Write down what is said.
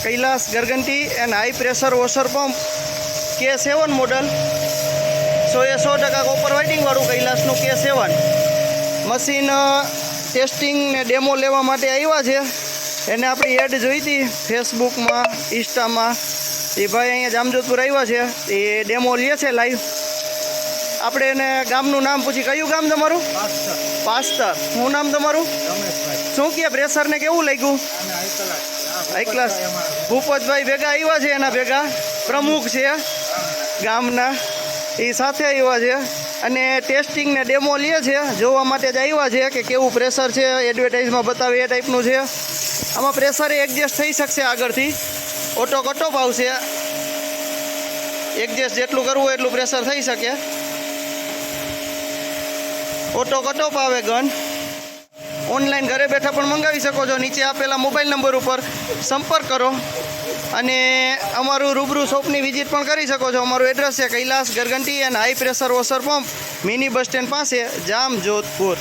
કૈલાસ ગરગંટી and high pressure washer pump K7 model 100% copper વાઇટિંગવાળું કૈલાસનું K7 મશીન ટેસ્ટિંગ ને ડેમો લેવા માટે આવ્યા છે. એને આપણી એડ જોઈ હતી ફેસબુકમાં, ઇન્સ્ટામાં. એ ભાઈ અહીંયા જામજોધપુર આવ્યા છે, એ ડેમો લે છે લાઈવ. આપણે એને ગામનું નામ પૂછી. કયું ગામ તમારું? પાસ્તર. શું નામ તમારું? શું કહે પ્રેશરને કેવું લાગ્યું? High class. ભૂપતભાઈ ભેગા આવ્યા છે, એના ભેગા પ્રમુખ છે ગામના, એ સાથે આવ્યા છે અને ટેસ્ટિંગ ને ડેમો લે છે. જોવા માટે જ આવ્યા છે કે કેવું પ્રેશર છે, એડવર્ટાઇઝમાં બતાવે એ ટાઈપનું છે. આમાં પ્રેશરે એડજસ્ટ થઈ શકશે, આગળથી ઓટો કટઓફ આવશે. એડજસ્ટ જેટલું કરવું હોય એટલું પ્રેશર થઈ શકે. ઓટો કટઓફ આવે ગન. ઓનલાઈન ઘરે બેઠા પણ મંગાવી શકો છો. નીચે આપેલા મોબાઈલ નંબર ઉપર સંપર્ક કરો અને અમારું રૂબરૂ શોપની વિઝિટ પણ કરી શકો છો. અમારું એડ્રેસ છે કૈલાસ ગરગંટી and high pressure washer pump, mini bus stand પાસે, જામજોધપુર.